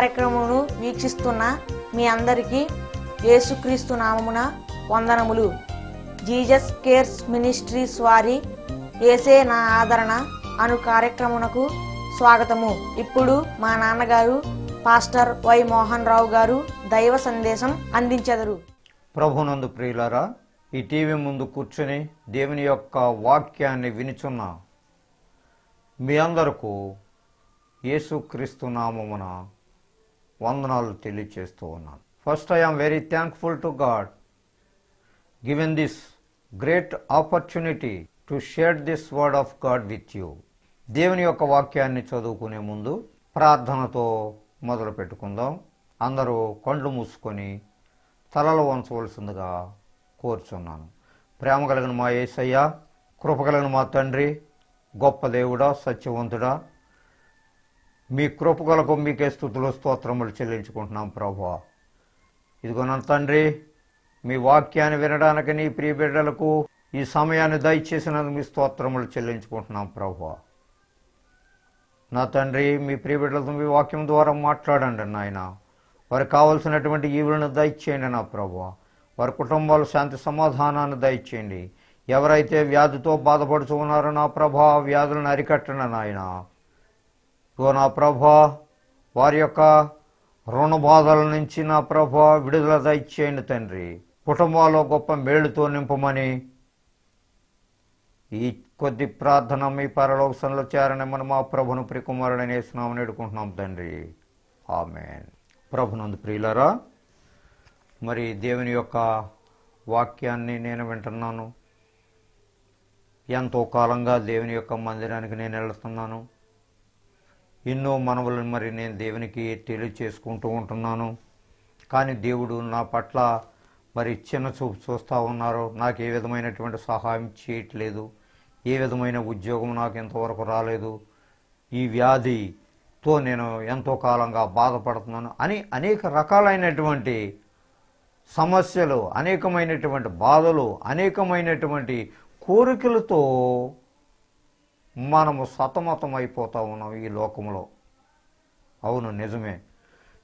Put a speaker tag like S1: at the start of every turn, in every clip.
S1: కార్యక్రమమును వీక్షిస్తున్న మీ అందరికీ యేసుక్రీస్తు నామమున వందనములు. జీసస్ కేర్స్ మినిస్ట్రీస్ వారి యేసే నా ఆదరణ అను కార్యక్రమునకు స్వాగతము. ఇప్పుడు మా నాన్నగారు పాస్టర్ వై మోహన్ రావు గారు దైవ సందేశం అందించెదరు.
S2: ప్రభునందు ప్రియులారా, ఈ టీవీ ముందు కూర్చొని దేవుని యొక్క వాక్యాన్ని వినుచున్న మీ అందరకు యేసుక్రీస్తు నామమున వందనాలు తెలియచేస్తూ ఉన్నాను. First I am very thankful to God given this great opportunity to share this word of God with you. దేవుని యొక్క వాక్యాన్ని చదువుకునే ముందు ప్రార్థనతో మొదలు పెట్టుకుందాం. అందరూ కళ్ళు మూసుకొని తలలు వంచవలసిందిగా కోరుచున్నాను. ప్రేమ కలిగిన మా యేసయ్య, కృప కలిగిన మా తండ్రి, గొప్ప దేవుడా, సత్యవంతుడా, మీ కృప కొరకు మీకే స్తుతులు స్తోత్రములు చెల్లించుకుంటున్నాం ప్రభువా. ఇదిగో నా తండ్రి, మీ వాక్యాన్ని వినడానికి నీ ప్రియ బిడ్డలకు ఈ సమయాన్ని దయచేసినందుకు మీ స్తోత్రములు చెల్లించుకుంటున్నాం ప్రభువా. నా తండ్రి, మీ ప్రియ బిడ్డలతో మీ వాక్యం ద్వారా మాట్లాడండి నాయన. వారికి కావలసినటువంటి ఈవులను దయచేయండి నా ప్రభువా. వారి కుటుంబాలు శాంతి సమాధానాన్ని దయచేయండి. ఎవరైతే వ్యాధితో బాధపడుతూ ఉన్నారో నా ప్రభా, వ్యాధులను అరికట్టండి నాయన. ఓ నా ప్రభా, వారి యొక్క రుణ బాధల నుంచి నా ప్రభా విడుదల దయచేయండి తండ్రి. కుటుంబాల్లో గొప్ప మేలుతో నింపమని ఈ కొద్ది ప్రార్థన మీ పరలోకంలో చేరనిమ్మని మా ప్రభును ప్రియకుమారుడని యేసునామమున వేడుకుంటున్నాం తండ్రి, ఆమేన్. ప్రభునందు ప్రియులారా, మరి దేవుని యొక్క వాక్యాన్ని నేను వింటున్నాను. ఎంతో కాలంగా దేవుని యొక్క మందిరానికి నేను వెళ్తున్నాను. ఎన్నో మనవులను మరి నేను దేవునికి తెలియచేసుకుంటూ ఉంటున్నాను. కానీ దేవుడు నా పట్ల మరి చిన్న చూపు చూస్తూ ఉన్నారు. నాకు ఏ విధమైనటువంటి సహాయం చేయట్లేదు. ఏ విధమైన ఉద్యోగం నాకు ఇంతవరకు రాలేదు. ఈ వ్యాధితో నేను ఎంతో కాలంగా బాధపడుతున్నాను అని అనేక రకాలైనటువంటి సమస్యలు, అనేకమైనటువంటి బాధలు, అనేకమైనటువంటి కోరికలతో మనము సతమతం అయిపోతూ ఉన్నాం ఈ లోకంలో. అవును, నిజమే.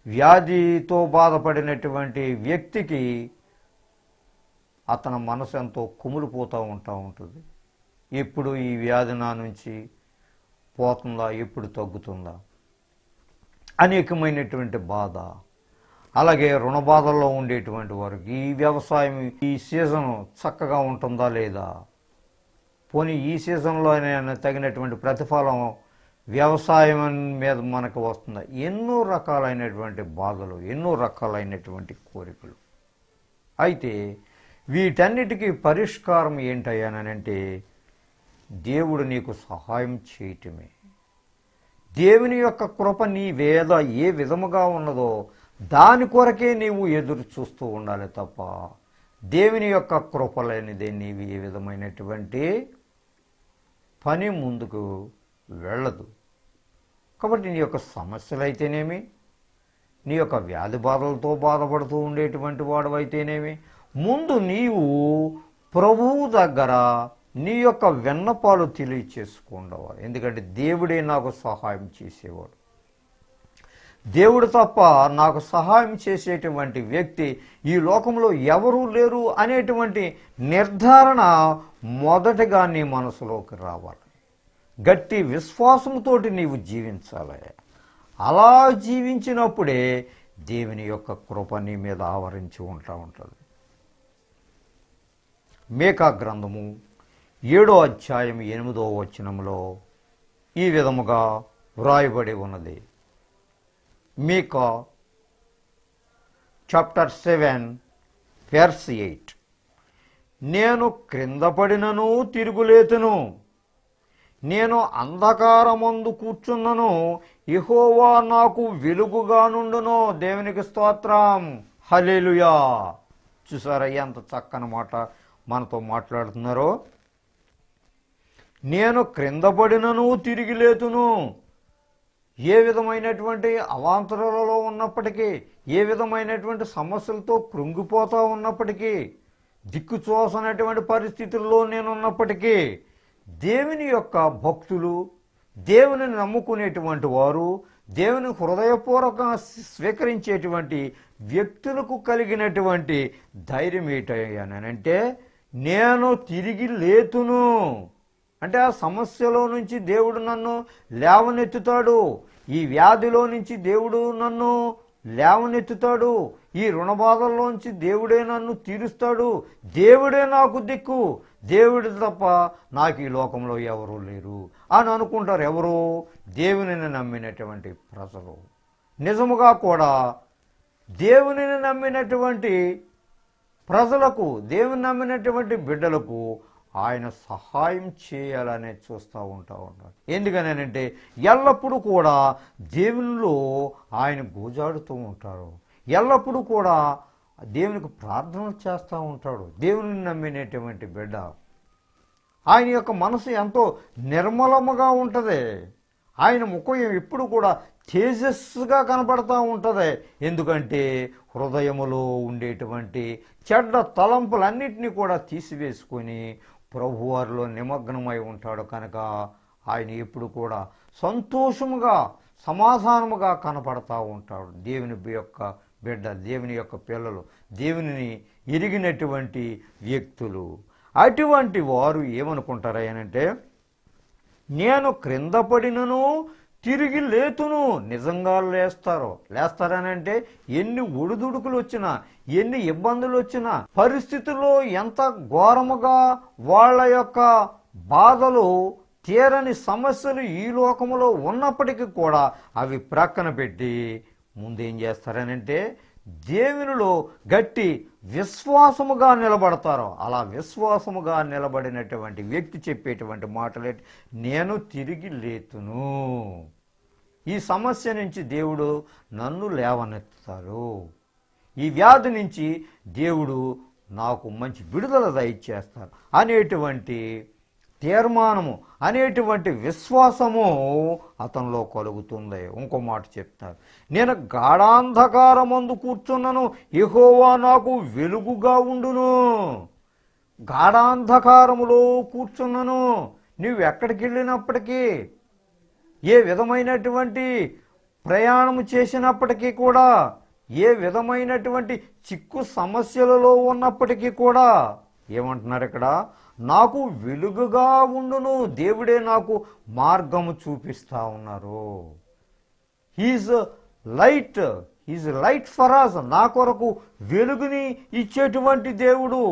S2: వ్యాధితో బాధపడినటువంటి వ్యక్తికి అతని మనసు ఎంతో కుమిలిపోతూ ఉంటుంది. ఎప్పుడు ఈ వ్యాధి నా నుంచి పోతుందా, ఎప్పుడు తగ్గుతుందా, అనేకమైనటువంటి బాధ. అలాగే రుణ బాధల్లో ఉండేటువంటి వారికి ఈ వ్యవసాయం ఈ సీజన్ చక్కగా ఉంటుందా లేదా, పోనీ ఈ సీజన్లో తగినటువంటి ప్రతిఫలం వ్యవసాయం మీద మనకు వస్తుందా, ఎన్నో రకాలైనటువంటి బాధలు, ఎన్నో రకాలైనటువంటి కోరికలు. అయితే వీటన్నిటికీ పరిష్కారం ఏంటయ్యానంటే దేవుడు నీకు సహాయం చేయటమే. దేవుని యొక్క కృప నీ వేద ఏ విధముగా ఉన్నదో దాని కొరకే నీవు ఎదురు చూస్తూ ఉండాలి తప్ప దేవుని యొక్క కృప లేనిదే నీవు ఏ విధమైనటువంటి పని ముందుకు వెళ్ళదు. కాబట్టి నీ యొక్క సమస్యలు అయితేనేమి, నీ యొక్క వ్యాధి బాధలతో బాధపడుతూ ఉండేటువంటి వాడు అయితేనేమి, ముందు నీవు ప్రభువు దగ్గర నీ యొక్క విన్నపాలు తెలియచేసుకుండవాలి. ఎందుకంటే దేవుడే నాకు సహాయం చేసేవాడు. దేవుడు తప్ప నాకు సహాయం చేసేటువంటి వ్యక్తి ఈ లోకంలో ఎవరూ లేరు అనేటువంటి నిర్ధారణ మొదటగా నీ మనసులోకి రావాలి. గట్టి విశ్వాసంతో నీవు జీవించాలి. అలా జీవించినప్పుడే దేవుని యొక్క కృప నీ మీద ఆవరించి ఉంటుంది. మీకా గ్రంథము 7వ అధ్యాయం 8వ వచనంలో ఈ విధముగా వ్రాయబడి ఉన్నది. మీకా చాప్టర్ 7 verse 8. నేను క్రింద పడినను తిరుగులేతును, నేను అంధకారమందు కూర్చున్నను, యెహోవా నాకు వెలుగుగా నుండును. దేవునికి స్తోత్రం, హల్లెలూయా. చూసారా ఎంత చక్కని మాట మనతో మాట్లాడుతున్నారో. నేను క్రింద పడినను తిరిగి లేతును. ఏ విధమైనటువంటి అవాంతరాలలో ఉన్నప్పటికీ, ఏ విధమైనటువంటి సమస్యలతో కృంగిపోతూ ఉన్నప్పటికీ, దిక్కుచోసనటువంటి పరిస్థితుల్లో నేనున్నప్పటికీ, దేవుని యొక్క భక్తులు, దేవుని నమ్ముకునేటువంటి వారు, దేవుని హృదయపూర్వకంగా స్వీకరించేటువంటి వ్యక్తులకు కలిగినటువంటి ధైర్యం ఏంటంటే, నేను తిరిగి లేతును అంటే ఆ సమస్యలో నుంచి దేవుడు నన్ను లేవనెత్తుతాడు, ఈ వ్యాధిలో నుంచి దేవుడు నన్ను లేవనెత్తుతాడు, ఈ రుణబాధల్లోంచి దేవుడే నన్ను తీరుస్తాడు, దేవుడే నాకు దిక్కు, దేవుడి తప్ప నాకు ఈ లోకంలో ఎవరూ లేరు అని అనుకుంటారు. ఎవరు? దేవునిని నమ్మినటువంటి ప్రజలు. నిజముగా కూడా దేవునిని నమ్మినటువంటి ప్రజలకు, దేవుని నమ్మినటువంటి బిడ్డలకు ఆయన సహాయం చేయాలనే చూస్తూ ఉంటారు. ఎందుకనంటే ఎల్లప్పుడూ కూడా దేవునిలో ఆయన గోజాడుతూ ఉంటారు, ఎల్లప్పుడూ కూడా దేవునికి ప్రార్థనలు చేస్తూ ఉంటాడు. దేవుని నమ్మినటువంటి బిడ్డ ఆయన యొక్క మనసు ఎంతో నిర్మలముగా ఉంటుంది, ఆయన ముఖం ఎప్పుడు కూడా తేజస్సుగా కనపడతా ఉంటుంది. ఎందుకంటే హృదయములో ఉండేటువంటి చెడ్డ తలంపులన్నింటినీ కూడా తీసివేసుకొని ప్రభువారిలో నిమగ్నమై ఉంటాడు కనుక ఆయన ఎప్పుడు కూడా సంతోషముగా సమాధానముగా కనపడతా ఉంటాడు. దేవుని యొక్క బిడ్డ, దేవుని యొక్క పిల్లలు, దేవునిని ఎరిగినటువంటి వ్యక్తులు, అటువంటి వారు ఏమనుకుంటారనంటే, నేను క్రింద పడినను తిరిగి లేతును. నిజంగా లేస్తారనంటే ఎన్ని ఒడిదుడుకులు వచ్చినా, ఎన్ని ఇబ్బందులు వచ్చినా, పరిస్థితుల్లో ఎంత ఘోరముగా వాళ్ళ యొక్క బాధలు, తీరని సమస్యలు ఈ లోకములో ఉన్నప్పటికీ కూడా అవి ప్రక్కన పెట్టి ముందేం చేస్తారనంటే దేవునిలో గట్టి విశ్వాసముగా నిలబడతారు. అలా విశ్వాసముగా నిలబడినటువంటి వ్యక్తి చెప్పేటువంటి మాటలు, నేను తిరిగి లేతును, ఈ సమస్య నుంచి దేవుడు నన్ను లేవనెత్తుతారు, ఈ వ్యాధి నుంచి దేవుడు నాకు మంచి విడుదల దయచేస్తారు అనేటువంటి తీర్మానము, అనేటువంటి విశ్వాసము అతనిలో కలుగుతుంది. ఇంకో మాట చెప్తారు, నేను గాఢాంధకారమందు కూర్చున్నాను, యెహోవా నాకు వెలుగుగా ఉండును. గాఢాంధకారములో కూర్చున్నాను. నువ్వు ఎక్కడికి వెళ్ళినప్పటికీ, ఏ విధమైనటువంటి ప్రయాణము చేసినప్పటికీ కూడా, ఏ విధమైనటువంటి చిక్కు సమస్యలలో ఉన్నప్పటికీ కూడా ఏమంటున్నారు ఇక్కడ, నాకు వెలుగుగా ఉండును. దేవుడే నాకు మార్గము చూపిస్తా ఉన్నారు. He's light for us. నా కొరకు వెలుగుని ఇచ్చేటువంటి దేవుడు.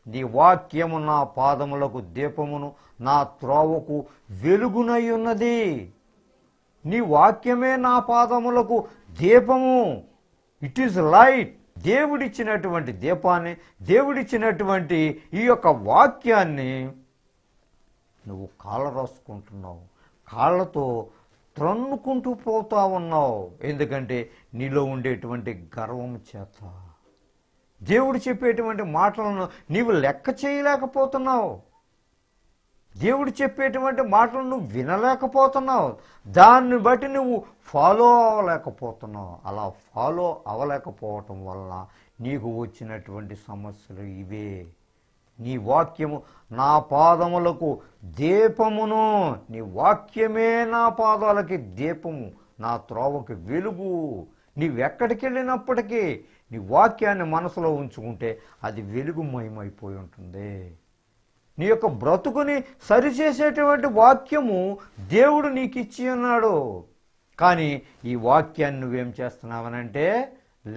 S2: నీ వాక్యము నా పాదములకు దీపమును, నా త్రోవకు వెలుగునై ఉన్నది. నీ వాక్యమే నా పాదములకు దీపము. It is light. దేవుడిచ్చినటువంటి దీపాన్ని, దేవుడిచ్చినటువంటి ఈ యొక్క వాక్యాన్ని నువ్వు కాళ్ళ రాసుకుంటున్నావు, కాళ్ళతో త్రన్నుకుంటూ పోతా ఉన్నావు. ఎందుకంటే నీలో ఉండేటువంటి గర్వం చేత దేవుడు చెప్పేటువంటి మాటలను నీవు లెక్క చేయలేకపోతున్నావు, దేవుడు చెప్పేటువంటి మాటలు నువ్వు వినలేకపోతున్నావు, దాన్ని బట్టి నువ్వు ఫాలో అవ్వలేకపోతున్నావు. అలా ఫాలో అవ్వలేకపోవటం వల్ల నీకు వచ్చినటువంటి సమస్యలు ఇవే. నీ వాక్యము నా పాదములకు దీపమును, నీ వాక్యమే నా పాదాలకి దీపము, నా త్రోవకి వెలుగు. నీవెక్కడికి వెళ్ళినప్పటికీ నీ వాక్యాన్ని మనసులో ఉంచుకుంటే అది వెలుగుమయమైపోయి ఉంటుంది. నీ యొక్క బ్రతుకుని సరిచేసేటువంటి వాక్యము దేవుడు నీకు ఇచ్చి ఉన్నాడు. కానీ ఈ వాక్యాన్ని నువ్వేం చేస్తున్నావనంటే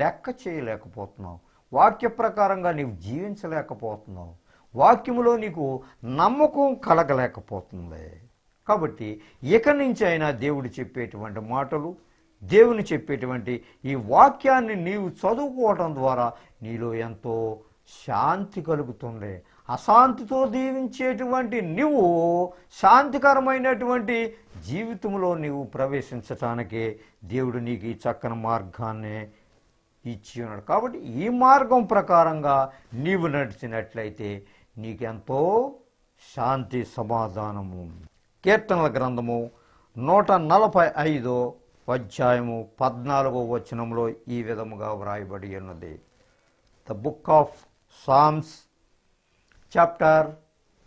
S2: లెక్క చేయలేకపోతున్నావు, వాక్య ప్రకారంగా నీవు జీవించలేకపోతున్నావు, వాక్యములో నీకు నమ్మకం కలగలేకపోతుంది. కాబట్టి ఇక నుంచి అయినా దేవుడు చెప్పేటువంటి మాటలు, దేవుని చెప్పేటువంటి ఈ వాక్యాన్ని నీవు చదువుకోవటం ద్వారా నీలో ఎంతో శాంతి కలుగుతుంది. అశాంతితో దీవించేటువంటి నువ్వు శాంతికరమైనటువంటి జీవితంలో నీవు ప్రవేశించటానికి దేవుడు నీకు ఈ చక్కని మార్గాన్ని ఇచ్చి ఉన్నాడు. కాబట్టి ఈ మార్గం ప్రకారంగా నీవు నడిచినట్లయితే నీకెంతో శాంతి సమాధానము. కీర్తనల గ్రంథము 145 అధ్యాయము 14వ వచనంలో ఈ విధముగా వ్రాయబడి ఉన్నది. The book of Psalms chapter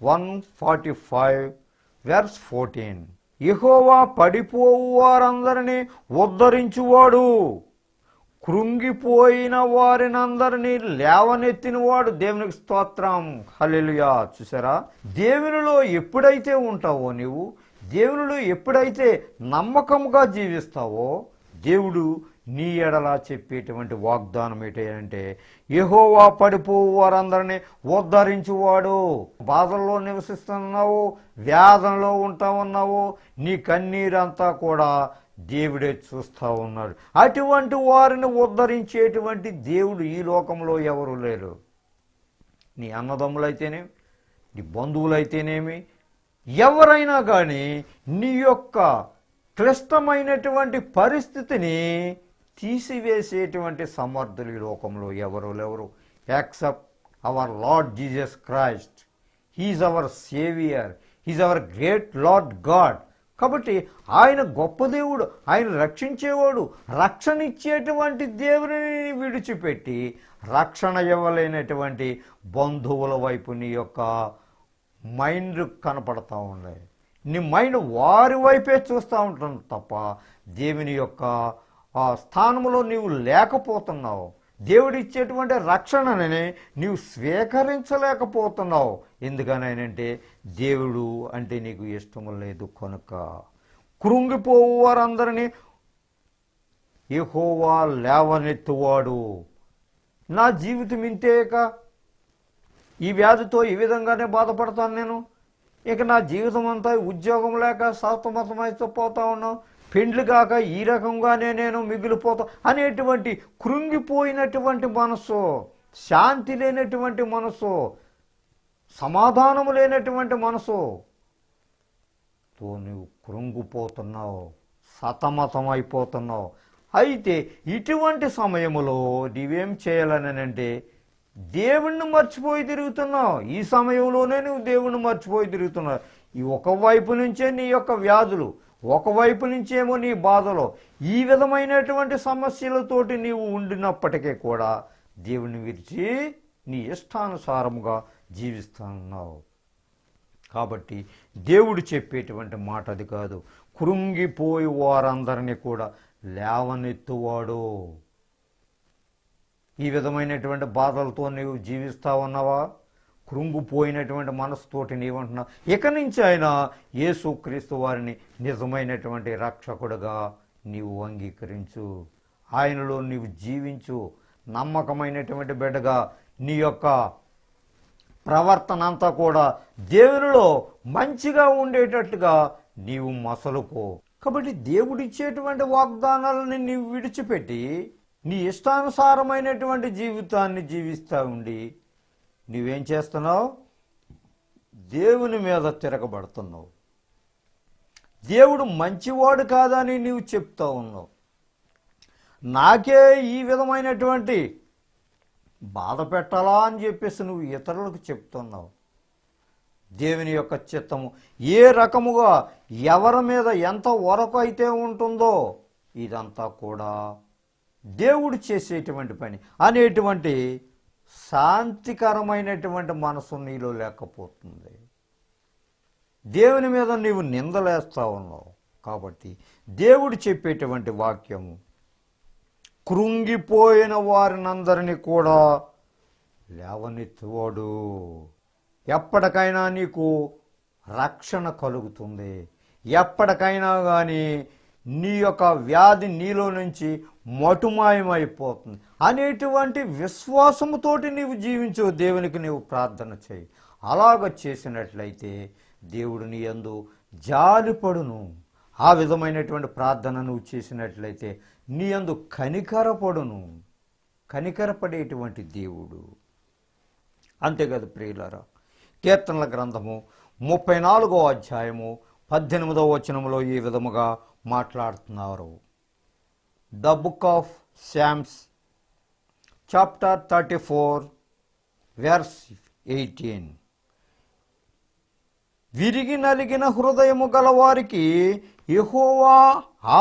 S2: 145 verse 14. Jehovah పడిపోవు వారందరినీ ఉద్ధరించువాడు, కృంగిపోయిన వారినందరినీ లేవనెత్తినవాడు. దేవునికి స్తోత్రం, హల్లెలూయా. చూసారా, దేవునిలో ఎప్పుడైతే ఉంటావో, నీవు దేవునిలో ఎప్పుడైతే నమ్మకంగా జీవిస్తావో, దేవుడు నీ ఎడలా చెప్పేటువంటి వాగ్దానం ఏంటంటే, యెహోవా పడిపోవు వారందరినీ ఉద్ధరించువాడు. బాధల్లో నివసిస్తున్నావు, వ్యాధంలో ఉంటా ఉన్నావు, నీ కన్నీరంతా కూడా దేవుడే చూస్తూ ఉన్నాడు. అటువంటి వారిని ఉద్ధరించేటువంటి దేవుడు ఈ లోకంలో ఎవరు లేరు. నీ అన్నదమ్ములైతేనేమి, నీ బంధువులైతేనేమి, ఎవరైనా కానీ నీ యొక్క క్లిష్టమైనటువంటి పరిస్థితిని తీసివేసేటువంటి సమర్థులు ఈ లోకంలో ఎవరు లేరు, except our Lord Jesus Christ. He is our saviour, he is our great Lord God. కాబట్టి ఆయన గొప్ప దేవుడు, ఆయన రక్షించేవాడు. రక్షణ ఇచ్చేటువంటి దేవుని విడిచిపెట్టి రక్షణ ఇవ్వలేనటువంటి బంధువుల వైపు నీ యొక్క మైండ్ కనపడతా ఉన్నాయి. నీ మైండ్ వారి వైపే చూస్తూ ఉంటుంది తప్ప దేవుని యొక్క ఆ స్థానంలో నీవు లేకపోతున్నావు. దేవుడు ఇచ్చేటువంటి రక్షణని నీవు స్వీకరించలేకపోతున్నావు. ఎందుకనంటే దేవుడు అంటే నీకు ఇష్టం లేదు కనుక. కృంగిపోవు వారందరినీ యెహోవా లేవనెత్తువాడు. నా జీవితం ఇంతేక, ఈ వ్యాధితో ఈ విధంగానే బాధపడతాను నేను, ఇక నా జీవితం అంతా ఉద్యోగం లేక సతమతమైతే పోతా ఉన్నాను, పెండ్లు కాక ఈ రకంగానే నేను మిగిలిపోతా అనేటువంటి కృంగిపోయినటువంటి మనసు, శాంతి లేనటువంటి మనసు, సమాధానము లేనటువంటి మనసు తో నువ్వు కృంగిపోతున్నావు, సతమతమైపోతున్నావు. అయితే ఇటువంటి సమయంలో నీవేం చేయాలని అంటే దేవుణ్ణి మర్చిపోయి తిరుగుతున్నావు. ఈ సమయంలోనే నువ్వు దేవుణ్ణి మర్చిపోయి తిరుగుతున్నావు. ఈ ఒకవైపు నుంచే నీ యొక్క వ్యాధులు, ఒకవైపు నుంచేమో నీ బాధలు, ఈ విధమైనటువంటి సమస్యలతోటి నీవు ఉండినప్పటికీ కూడా దేవుని విడిచి నీ ఇష్టానుసారముగా జీవిస్తున్నావు. కాబట్టి దేవుడు చెప్పేటువంటి మాట అది కాదు. కృంగిపోయి వారందరినీ కూడా లేవనెత్తువాడు. ఈ విధమైనటువంటి బాధలతో నీవు జీవిస్తా ఉన్నావా? కృంగిపోయినటువంటి మనసుతోటి నీవంటున్నావు. ఇక నుంచి ఆయన యేసుక్రీస్తు వారిని నిజమైనటువంటి రక్షకుడుగా నీవు అంగీకరించు, ఆయనలో నీవు జీవించు. నమ్మకమైనటువంటి బిడ్డగా నీ యొక్క ప్రవర్తన అంతా కూడా దేవునిలో మంచిగా ఉండేటట్టుగా నీవు మసలుకో. కాబట్టి దేవుడిచ్చేటువంటి వాగ్దానాలని నీవు విడిచిపెట్టి నీ ఇష్టానుసారమైనటువంటి జీవితాన్ని జీవిస్తూ ఉండి నువ్వేం చేస్తున్నావు? దేవుని మీద తిరగబడుతున్నావు. దేవుడు మంచివాడు కాదని నీవు చెప్తా ఉన్నావు. నాకే ఈ విధమైనటువంటి బాధ పెట్టాలా అని చెప్పేసి నువ్వు ఇతరులకు చెప్తున్నావు. దేవుని యొక్క చిత్తము ఏ రకముగా ఎవరి మీద ఎంత వరకు అయితే ఉంటుందో ఇదంతా కూడా దేవుడు చేసేటువంటి పని అనేటువంటి శాంతికరమైనటువంటి మనసు నీలో లేకపోతుంది. దేవుని మీద నీవు నిందలేస్తా ఉన్నావు. కాబట్టి దేవుడు చెప్పేటువంటి వాక్యము కృంగిపోయిన వారినందరినీ కూడా లేవనెత్తువాడు. ఎప్పటికైనా నీకు రక్షణ కలుగుతుంది. ఎప్పటికైనా కానీ నీ యొక్క వ్యాధి నీలో నుంచి మటుమాయమైపోతుంది అనేటువంటి విశ్వాసముతోటి నీవు జీవించు. దేవునికి నీవు ప్రార్థన చేయి. అలాగ చేసినట్లయితే దేవుడు నీ యందు జాలిపడును. ఆ విధమైనటువంటి ప్రార్థన నువ్వు చేసినట్లయితే నీ యందు కనికరపడును. కనికరపడేటువంటి దేవుడు. అంతేకాదు ప్రియులారా, కీర్తనల గ్రంథము 34వ అధ్యాయము 18వ వచనములో ఈ విధముగా మాట్లాడుతున్నారు. The book of Psalms chapter 34 verse 18. విరిగి నలిగిన హృదయము గలవారికి యెహోవా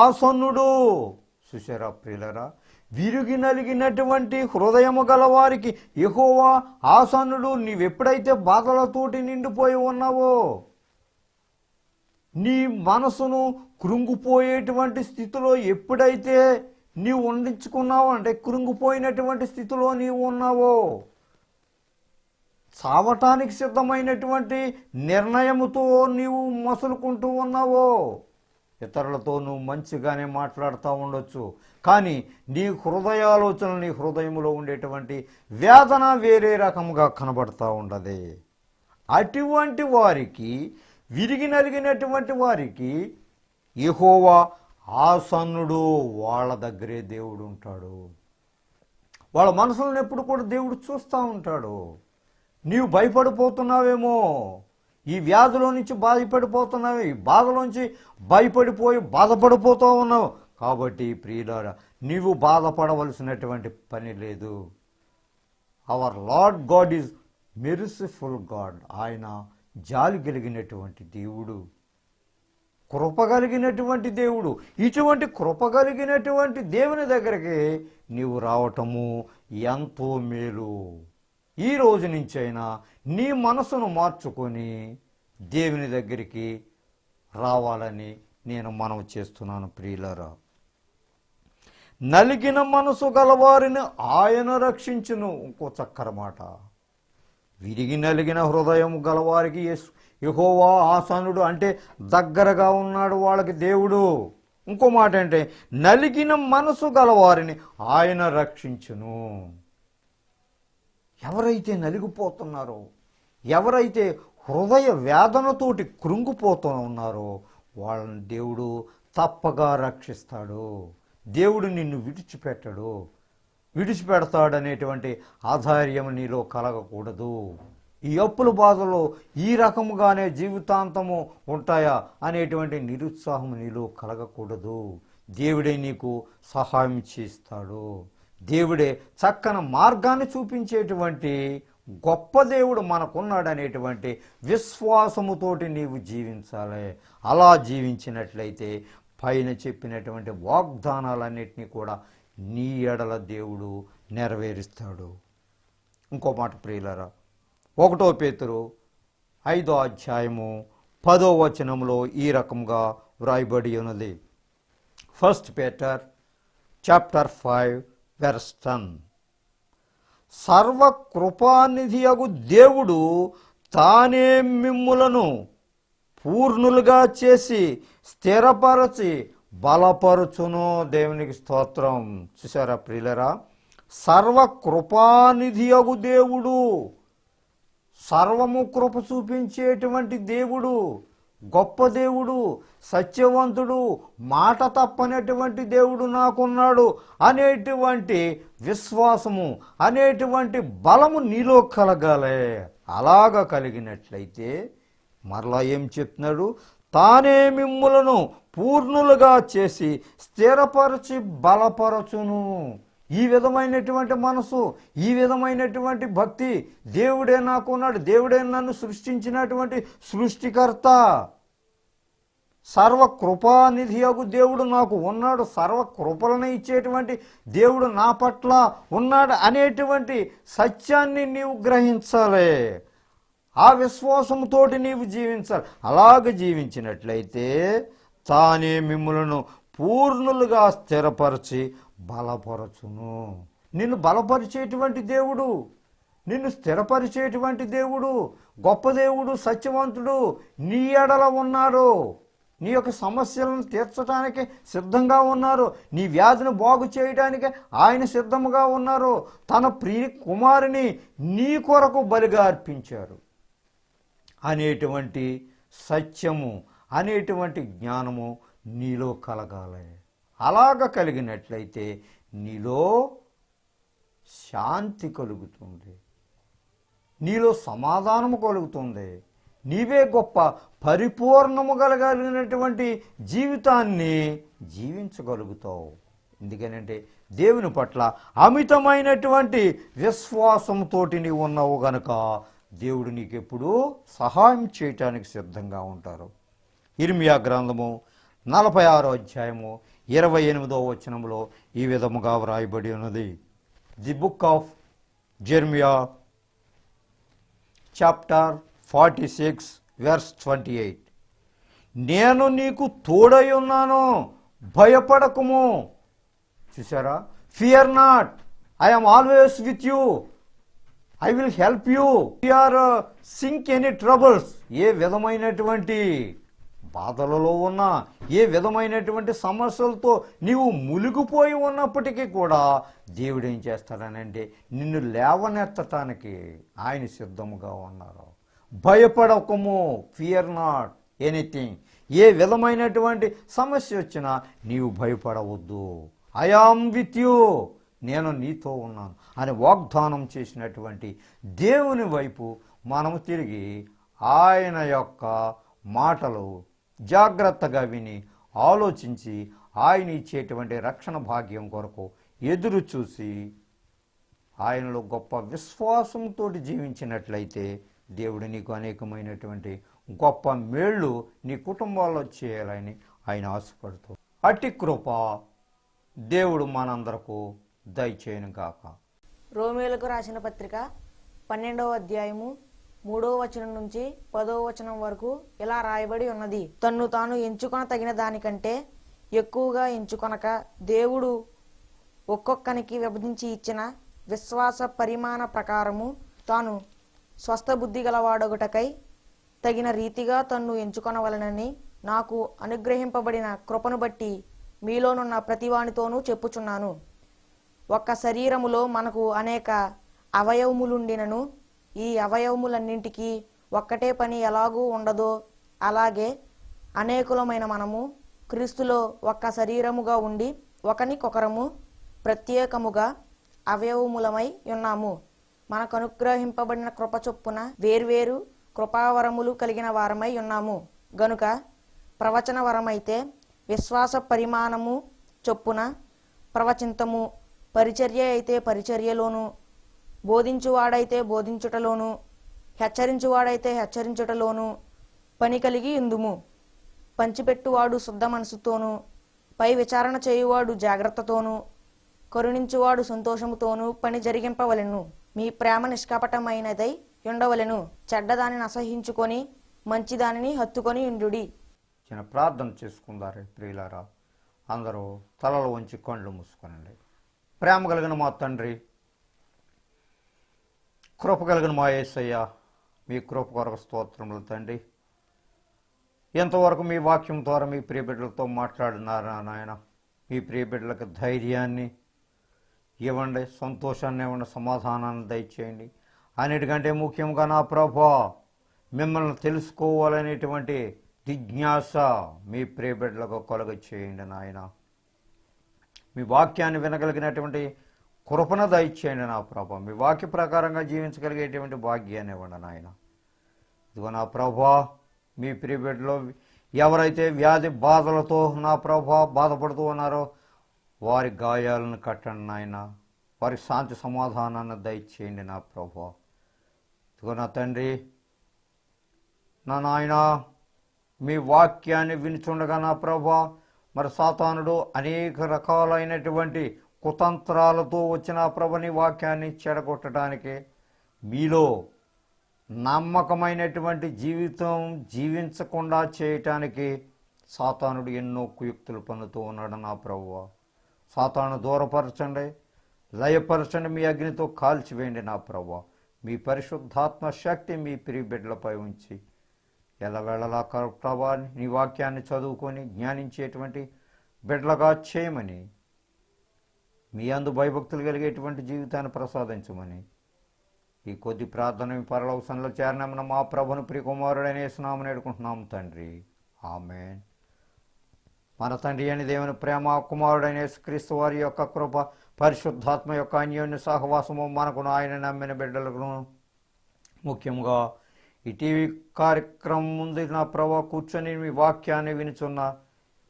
S2: ఆసన్నుడు. చూశారా ప్రియులరా, విరిగి నలిగినటువంటి హృదయము గలవారికి యెహోవా ఆసన్నుడు. నీవెప్పుడైతే బాధలతోటి నిండిపోయి ఉన్నావో, నీ మనసును కృంగిపోయేటువంటి స్థితిలో ఎప్పుడైతే నీవు ఉండించుకున్నావో, అంటే కృంగిపోయినటువంటి స్థితిలో నీవు ఉన్నావో, చావటానికి సిద్ధమైనటువంటి నిర్ణయముతో నీవు మసులుకుంటూ ఉన్నావో, ఇతరులతో నువ్వు మంచిగానే మాట్లాడుతూ ఉండొచ్చు, కానీ నీ హృదయాలోచన, నీ హృదయంలో ఉండేటువంటి వేదన వేరే రకంగా కనబడతా ఉండదు. అటువంటి వారికి, విరిగి నలిగినటువంటి వారికి యెహోవా ఆసన్నుడు, వాళ్ళ దగ్గరే దేవుడు ఉంటాడు. వాళ్ళ మనసులను ఎప్పుడు కూడా దేవుడు చూస్తూ ఉంటాడు. నీవు భయపడిపోతున్నావేమో, ఈ వ్యాధిలో నుంచి బాధపడిపోతున్నావు, ఈ బాధలోంచి భయపడిపోయి బాధపడిపోతూ ఉన్నావు. కాబట్టి ప్రియులారా, నీవు బాధపడవలసినటువంటి పని లేదు. Our Lord God is merciful God. ఆయన జాలి కలిగినటువంటి దేవుడు, కృప కలిగినటువంటి దేవుడు. ఇటువంటి కృప కలిగినటువంటి దేవుని దగ్గరికి నీవు రావటము ఎంతో మేలు. ఈ రోజు నుంచైనా నీ మనసును మార్చుకొని దేవుని దగ్గరికి రావాలని నేను మనవి చేస్తున్నాను ప్రియులారా. నలిగిన మనసు గలవారిని ఆయన రక్షించును. ఇంకో చక్కర మాట. విరిగి నలిగిన హృదయం గలవారికి యెహోవా ఆసన్నుడు, అంటే దగ్గరగా ఉన్నాడు వాళ్ళకి దేవుడు. ఇంకో మాట అంటే నలిగిన మనసు గలవారిని ఆయన రక్షించును. ఎవరైతే నలిగిపోతున్నారో, ఎవరైతే హృదయ వేదనతోటి కృంగిపోతూ ఉన్నారో వాళ్ళని దేవుడు తప్పగా రక్షిస్తాడు. దేవుడు నిన్ను విడిచిపెట్టడు. విడిచిపెడతాడనేటువంటి ఆధార్యం నీలో కలగకూడదు. ఈ అప్పుల బాధలో ఈ రకముగానే జీవితాంతము ఉంటాయా అనేటువంటి నిరుత్సాహం నీలో కలగకూడదు. దేవుడే నీకు సహాయం చేస్తాడు. దేవుడే చక్కని మార్గాన్ని చూపించేటువంటి గొప్ప దేవుడు మనకున్నాడనేటువంటి విశ్వాసముతోటి నీవు జీవించాలి. అలా జీవించినట్లయితే పైన చెప్పినటువంటి వాగ్దానాలన్నిటినీ కూడా నీ ఎడల దేవుడు నెరవేరుస్తాడు. ఇంకో మాట ప్రియులారా, 1 పేతురు 5వ అధ్యాయము 10వ వచనంలో ఈ రకంగా వ్రాయబడి ఉన్నది. 1 Peter chapter 5 verse 10. సర్వకృపానిధియగు దేవుడు తానే మిమ్ములను పూర్ణులుగా చేసి స్థిరపరచి బలపరుచును. దేవునికి స్తోత్రం. చూసారా ప్రియులరా, సర్వకృపానిధియగు దేవుడు, సర్వము కృప చూపించేటువంటి దేవుడు, గొప్ప దేవుడు, సత్యవంతుడు, మాట తప్పనటువంటి దేవుడు నాకున్నాడు అనేటువంటి విశ్వాసము, అనేటువంటి బలము నీలో కలగాలి. అలాగ కలిగినట్లయితే మరలా ఏం చెప్తున్నాడు? తానే మిమ్ములను పూర్ణులుగా చేసి స్థిరపరచి బలపరచును. ఈ విధమైనటువంటి మనసు, ఈ విధమైనటువంటి భక్తి, దేవుడే నాకున్నాడు, దేవుడే నన్ను సృష్టించినటువంటి సృష్టికర్త, సర్వకృపానిధియగు దేవుడు నాకు ఉన్నాడు, సర్వకృపలను ఇచ్చేటువంటి దేవుడు నా పట్ల ఉన్నాడు అనేటువంటి సత్యాన్ని నీవు గ్రహించాలి. ఆ విశ్వాసంతో నీవు జీవించాలి. అలాగ జీవించినట్లయితే తానే మిమ్ములను పూర్ణులుగా స్థిరపరిచి బలపరచును. నిన్ను బలపరిచేటువంటి దేవుడు, నిన్ను స్థిరపరిచేటువంటి దేవుడు, గొప్ప దేవుడు, సత్యవంతుడు నీ ఎడల ఉన్నారు. నీ యొక్క సమస్యలను తీర్చడానికి సిద్ధంగా ఉన్నారు. నీ వ్యాధిని బాగు చేయడానికి ఆయన సిద్ధముగా ఉన్నారు. తన ప్రియ కుమారుని నీ కొరకు బలిగా అర్పించారు అనేటువంటి సత్యము, అనేటువంటి జ్ఞానము నీలో కలగాలి. అలాగ కలిగినట్లయితే నీలో శాంతి కలుగుతుంది, నీలో సమాధానము కలుగుతుంది. నీవే గొప్ప పరిపూర్ణము కలిగినటువంటి జీవితాన్ని జీవించగలుగుతావు. ఎందుకనంటే దేవుని పట్ల అమితమైనటువంటి విశ్వాసంతో నీవు ఉన్నావు గనుక దేవుడు నీకెప్పుడు సహాయం చేయటానికి సిద్ధంగా ఉంటారు. ఇర్మియా గ్రంథము 46వ అధ్యాయము 28వ వచనంలో ఈ విధముగా వ్రాయబడి ఉన్నది. The book of Jeremiah chapter 46 verse 28. నేను నీకు తోడై ఉన్నాను, భయపడకుము. చూసారా? Fear not, I am always with you, I will help you. Or sink any troubles. ఏ విధమైనటువంటి బాధలలో ఉన్నా, ఏ విధమైనటువంటి సమస్యలతో నీవు మునిగిపోయి ఉన్నప్పటికీ కూడా దేవుడు ఏం చేస్తాడనంటే నిన్ను లేవనెత్తటానికి ఆయన సిద్ధముగా ఉన్నారు. భయపడకము, ఫియర్ నాట్ ఎనీథింగ్. ఏ విధమైనటువంటి సమస్య వచ్చినా నీవు భయపడవద్దు. ఐ ఆమ్ విత్ యూ, నేను నీతో ఉన్నాను అని వాగ్దానం చేసినటువంటి దేవుని వైపు మనము తిరిగి ఆయన యొక్క మాటలు జాగ్రత్తగా విని ఆలోచించి ఆయన ఇచ్చేటువంటి రక్షణ భాగ్యం కొరకు ఎదురు చూసి ఆయనలో గొప్ప విశ్వాసంతో జీవించినట్లయితే దేవుడు నీకు అనేకమైనటువంటి గొప్ప మేళ్ళు నీ కుటుంబాల్లో చేయాలని ఆయన ఆశపడుతూ అట్టి కృప దేవుడు మనందరకు దయచేయను గాక.
S1: రోమేలకు రాసిన పత్రిక 12వ అధ్యాయము 3వ వచనం నుంచి 10వ వచనం వరకు ఇలా రాయబడి ఉన్నది. తన్ను తాను ఎంచుకొన తగిన దానికంటే ఎక్కువగా ఎంచుకొనక దేవుడు ఒక్కొక్కనికి విభజించి ఇచ్చిన విశ్వాస పరిమాణ ప్రకారము తాను స్వస్థ బుద్ధి గలవాడొకటకై తగిన రీతిగా తన్ను ఎంచుకొనవలనని నాకు అనుగ్రహింపబడిన కృపను బట్టి మీలోనున్న ప్రతివానితోనూ చెప్పుచున్నాను. ఒక్క శరీరములో మనకు అనేక అవయవములుండినను ఈ అవయవములన్నింటికీ ఒక్కటే పని ఎలాగూ ఉండదో అలాగే అనేకులమైన మనము క్రీస్తులో ఒక్క శరీరముగా ఉండి ఒకనికొకరము ప్రత్యేకముగా అవయవములమై ఉన్నాము. మనకు అనుగ్రహింపబడిన కృప చొప్పున వేర్వేరు కృపావరములు కలిగిన వారమై ఉన్నాము గనుక ప్రవచన వరమైతే విశ్వాస పరిమాణము చొప్పున ప్రవచింతము, పరిచర్య అయితే పరిచర్యలోను, బోధించువాడైతే బోధించుటలోను, హెచ్చరించువాడైతే హెచ్చరించుటలోను పని కలిగి ఉందుము. పంచిపెట్టువాడు శుద్ధ మనసుతోనూ, పై విచారణ చేయువాడు జాగ్రత్తతోనూ, కరుణించువాడు సంతోషముతోనూ పని జరిగింపవలెను. మీ ప్రేమ నిష్కపటమైనదై ఉండవలెను. చెడ్డదానిని అసహించుకొని మంచిదానిని హత్తుకొని ఉండుడి.
S2: చిన్న ప్రార్థన చేసుకుందారు ప్రియులారా. అందరూ తలలు వంచి కళ్ళు మూసుకోనండి. ప్రేమ కలిగిన మా తండ్రి, కృప కలిగిన మా యేసయ్య, మీ కృప కొరకు స్తోత్రములు తండ్రి. ఎంతవరకు మీ వాక్యం ద్వారా మీ ప్రియబిడ్డలతో మాట్లాడినారా నాయన. మీ ప్రియబిడ్డలకు ధైర్యాన్ని ఇవ్వండి, సంతోషాన్ని ఇవ్వండి, సమాధానాన్ని దయచేయండి. అన్నిటికంటే ముఖ్యంగా నా ప్రభువా, మిమ్మల్ని తెలుసుకోవాలనేటువంటి జిజ్ఞాస మీ ప్రియబిడ్డలకు కలుగ చేయండి నాయన. మీ వాక్యాన్ని వినగలిగినటువంటి కృపణ దయచేయండి నా ప్రభా. మీ వాక్య ప్రకారంగా జీవించగలిగేటువంటి భాగ్యాన్ని ఇవ్వండి నాయన. ఇదిగో నా ప్రభా, మీ ప్రియబిడ్డలో ఎవరైతే వ్యాధి బాధలతో నా ప్రభా బాధపడుతూ ఉన్నారో వారి గాయాలను కట్టండి నాయన. వారి శాంతి సమాధానాన్ని దయచేయండి నా ప్రభా. ఇదిగో నా తండ్రి, నా నాయన, మీ వాక్యాన్ని వినిచుండగా నా ప్రభా, మరి సాతానుడు అనేక రకాలైనటువంటి కుతంత్రాలతో వచ్చిన ప్రభుని వాక్యాన్ని చెడగొట్టడానికి, మీలో నమ్మకమైనటువంటి జీవితం జీవించకుండా చేయటానికి సాతానుడు ఎన్నో కుయుక్తులు పన్నుతూ ఉన్నాడు నా ప్రభువా. సాతాను దూరపరచండి, లయపరచండి, మీ అగ్నితో కాల్చివేయండి నా ప్రభువా. మీ పరిశుద్ధాత్మ శక్తి మీ ప్రియబిడ్డలపై ఉంచి ఎల్లవేళలా ప్రభా నీ వాక్యాన్ని చదువుకొని జ్ఞానించేటువంటి బిడ్డలుగా చేయమని, మీ అందు భయభక్తులు కలిగేటువంటి జీవితాన్ని ప్రసాదించమని ఈ కొద్ది ప్రార్థన పరలోకంలో చేరనమని మా ప్రభును ప్రియకుమారుడైన యేసునామమున వేడుకుంటున్నాము తండ్రి. ఆమేన్. మన తండ్రి అని దేవుని ప్రేమ, కుమారుడైన యేసుక్రీస్తు వారి యొక్క కృప, పరిశుద్ధాత్మ యొక్క అన్యోన్య సహవాసము మనకును ఆయన నమ్మిన బిడ్డలకు, ముఖ్యంగా ఈ టీవీ కార్యక్రమం ముందు నా ప్రభా కూర్చొని మీ వాక్యాన్ని వినుచున్న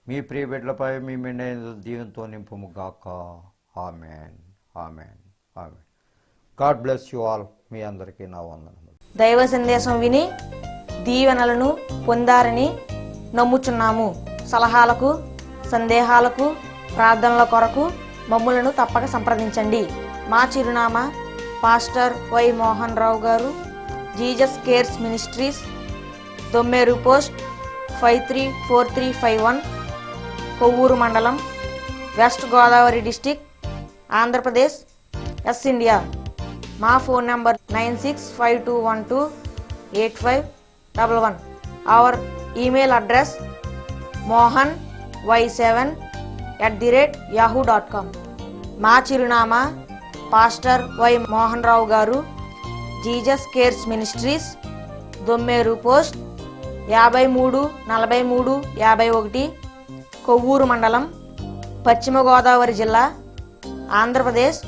S2: మీ ప్రియ బిడ్డలపై మీ మెండైన దీవెనతో నింపుము గాక. Amen, amen, amen. God bless you all. మీ అందరికీ నా వందనములు.
S1: దైవ సందేశం విని దీవెనలను పొందారని నమ్ముచున్నాము. సలహాలకు, సందేహాలకు, ప్రార్థనల కొరకు మమ్ములను తప్పక సంప్రదించండి. మా చిరునామా pastor Y Mohan Rao garu, Jesus Cares Ministries, Dommeru post, 96534351, Kovvur మండలం, west Godavari district, Andhra Pradesh, S India. మా phone number 9652128511. Our email address mohany7@yahoo.com. మా చిరునామా pastor Y Mohan Rao garu, Jesus Cares Ministries, Dommeru post 534351, Kovvur మండలం, పశ్చిమ గోదావరి జిల్లా, ఆంధ్రప్రదేశ్,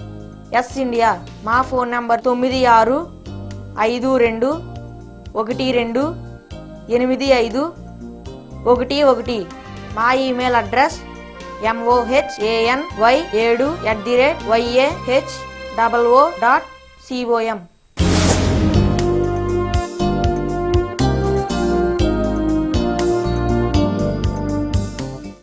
S1: ఎస్ ఇండియా. మా ఫోన్ నంబర్ 9652128511. మా ఈమెయిల్ అడ్రస్ mohany7@yahoo.com.